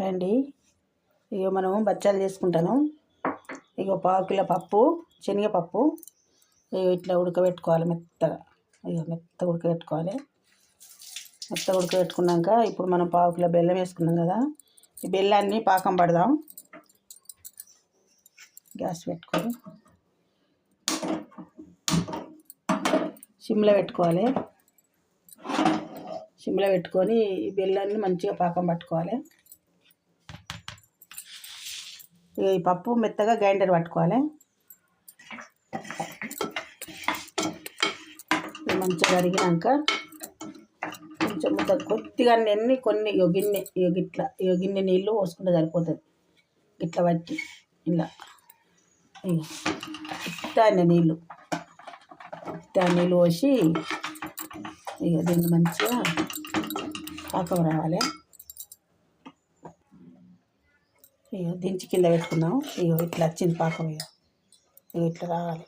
అండి ఇగో మనం బచ్చాలు చేసుకుంటాను. ఇగో పావు కిలో పప్పు, శనగపప్పు ఇట్లా ఉడకబెట్టుకోవాలి మెత్తగా. మెత్తగా ఉడకబెట్టుకోవాలి. మెత్తగా ఉడకబెట్టుకున్నాక ఇప్పుడు మనం పావు కిలో బెల్లం వేసుకున్నాం కదా, ఈ బెల్లాన్ని పాకం పడదాం. గ్యాస్ పెట్టుకొని సిమ్లో పెట్టుకోవాలి. సిమ్లో పెట్టుకొని ఈ బెల్లాన్ని మంచిగా పాకం పట్టుకోవాలి. ఈ పప్పు మెత్తగా గ్రైండర్ పట్టుకోవాలి. మంచిగా కరిగినాక కొంచెం కొద్దిగా కొన్ని గిన్నె నీళ్ళు పోసుకుంటే సరిపోతుంది. ఇట్లా పట్టి ఇలా ఇట్లా నీళ్ళు పోసి దీన్ని మంచిగా పాకం రావాలి. దించి కింద పెట్టుకుందాం. ఇట్లా వచ్చింది పాకం. ఇట్లా రావాలి.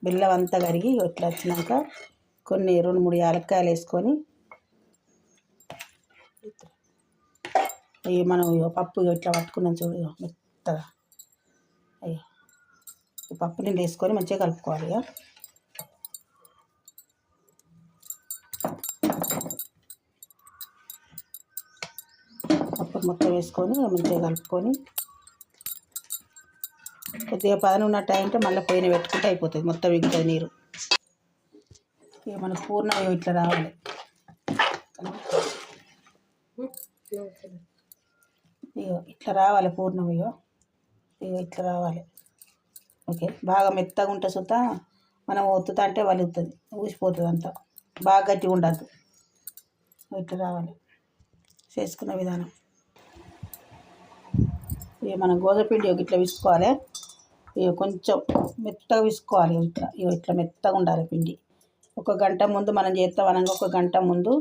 బెల్లం అంతా కరిగి ఇట్లా వచ్చినాక కొన్ని 2-3 యాలక్కాయలు వేసుకొని మనం పప్పు ఇట్లా పట్టుకున్నాం చూడు, మెత్తగా ఈ పప్పు నీళ్ళు వేసుకొని మంచిగా కలుపుకోవాలి. పప్పు మొత్తం వేసుకొని మంచిగా కలుపుకొని కొద్దిగా పదన ఉన్నట్టు అంటే మళ్ళీ పొయ్యిన పెట్టుకుంటే అయిపోతుంది, మొత్తం ఎగుతుంది నీరు. ఇక మనకు పూర్ణం ఇట్లా రావాలి. ఇట్లా రావాలి పూర్ణం. ఇట్లా రావాలి. ఓకే, బాగా మెత్తగా ఉంటే సుతా మనం ఒత్తుతా అంటే వలుగుతుంది, ఊసిపోతుంది అంతా. బాగా గట్టిగా ఉండద్దు. ఇట్లా రావాలి చేసుకున్న విధానం. మనం గోధుమ పిండి ఇట్లా విసుకోవాలి. కొంచెం మెత్తగా విసుకోవాలి. ఇట్లా మెత్తగా ఉండాలి పిండి. 1 గంట ముందు మనం చేస్తాం అనగా 1 గంట ముందు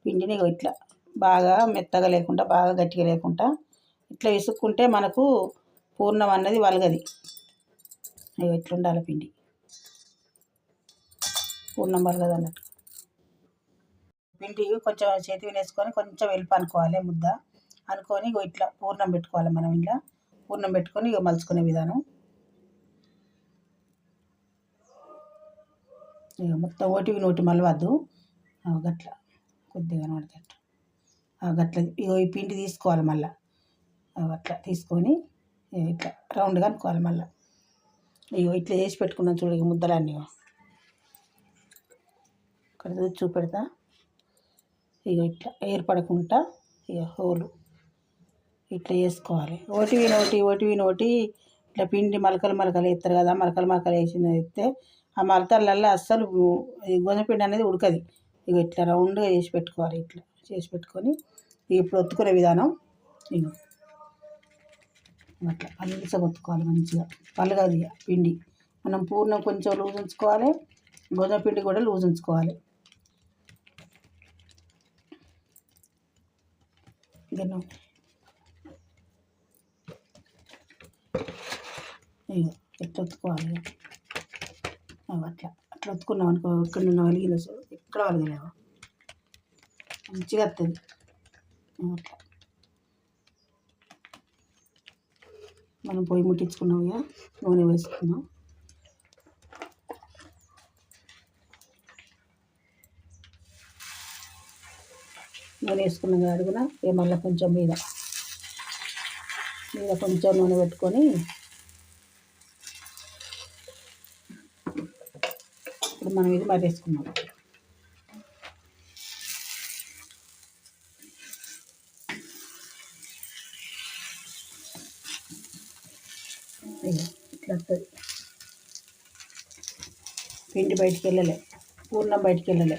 పిండిని ఇట్లా బాగా మెత్తగా లేకుండా బాగా గట్టిగా లేకుండా ఇట్లా విసుక్కుంటే మనకు పూర్ణం అన్నది వలగది. ఇట్లా ఉండాలి పిండి, పూర్ణం వలగదు అన్నట్టు. పిండి కొంచెం చేతి వేసుకొని కొంచెం వెలుపు అనుకోవాలి, ముద్ద అనుకొని ఇట్లా పూర్ణం పెట్టుకోవాలి. మనం ఇలా పూర్ణం పెట్టుకొని మలుచుకునే విధానం. మొత్తం ఓటికి మలవద్దు, గట్ల కొద్దిగా పడతట్టు గట్ల. ఈ పిండి తీసుకోవాలి. మళ్ళీ అట్లా తీసుకొని ఇట్లా రౌండ్గా అనుకోవాలి. మళ్ళీ ఇట్లా చేసి పెట్టుకున్నాం చూడు ముద్దలన్నీ. ఇక్కడ చూపెడతా. ఇట్లా ఏర్పడకుండా హోలు ఇట్లా వేసుకోవాలి. ఓటివి నోటి ఇట్లా పిండి మలకలు వేస్తారు కదా, మలకలు వేసిన వేస్తే ఆ మలకలల్లో అస్సలు గోధుమ పిండి అనేది ఉడకది. ఇట్లా రౌండ్గా చేసి పెట్టుకోవాలి. ఇట్లా చేసి పెట్టుకొని ఇప్పుడు ఒత్తుకునే విధానం. అట్లా పలుచగా ఒత్తుకోవాలి మంచిగా. పలగది పిండి. మనం పూర్ణం కొంచెం లూజ్ ఉంచుకోవాలి, గోధుమ పిండి కూడా లూజ్ ఉంచుకోవాలి. ఎట్లా ఒత్తుకోవాలి. అట్లా ఒత్తుకున్నాం అనుకో, ఇక్కడ నిన్న వలిగింది అసలు ఎక్కడ వలగలేవా, మంచిగా వస్తుంది. అట్లా మనం పొయ్యి ముట్టించుకున్నాం. నూనె వేసుకున్నాం. నూనె వేసుకున్నాం కదా అడుగున. మళ్ళీ కొంచెం మీద కొంచెం నూనె పెట్టుకొని ఇప్పుడు మనం ఇది మరి వేసుకున్నాం. ఇట్లా వస్తుంది. పిండి బయటికి వెళ్ళలే, పూర్ణం బయటికి వెళ్ళలే.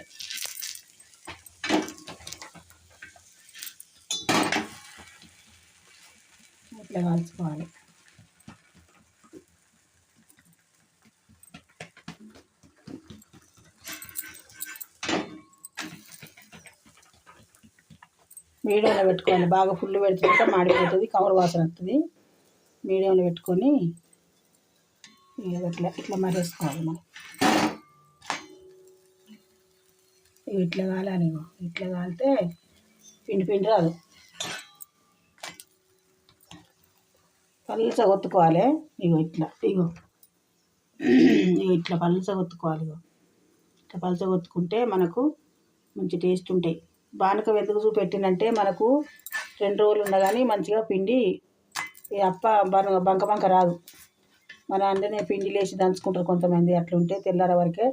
ఇట్లా కాల్చుకోవాలి. మీడియంలో పెట్టుకోవాలి. బాగా ఫుల్ పెడుతుంటే మాడిపోతుంది, కవర్ వాసన వస్తుంది. మీడియంలో పెట్టుకొని ఇట్లా మరేసుకోవాలి. మనం ఇట్లా కాలాలి. ఇట్లా కాలితే పిండి రాదు. పల్చగా ఒత్తుకోవాలి. ఇగో ఇట్లా ఇగో ఇట్లా పల్చగా ఒత్తుకోవాలి. ఇట్లా పల్చగా ఒత్తుకుంటే మనకు మంచి టేస్ట్ ఉంటాయి. బానకం ఎందుకు చూపెట్టినంటే మనకు 2 రోజులు ఉన్నా కానీ మంచిగా పిండి అప్ప బంక బంక రాదు. మన అందులోనే పిండి లేచి దంచుకుంటారు కొంతమంది, అట్లుంటే తెల్లార వరకే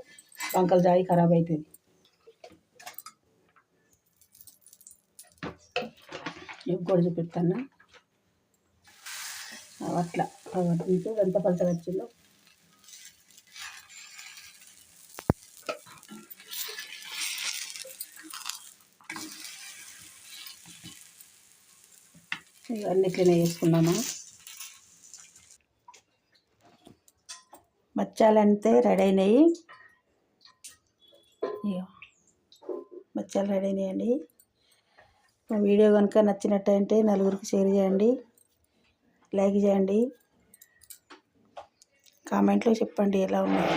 బంకలు జాయి ఖరాబ్ అవుతుంది. ఇంకోటి చూపిస్తాను అట్లా ఎంత పలసగా వచ్చిందో. అన్నిట్లనే వేసుకున్నామా. బచ్చాలంటే రెడీ అయినాయి. బచ్చాలు రెడీ అయినాయండి. మా వీడియో కనుక నచ్చినట్టయితే నలుగురికి షేర్ చేయండి, లైక్ చేయండి, కామెంట్లో చెప్పండి ఎలా ఉన్నాయో.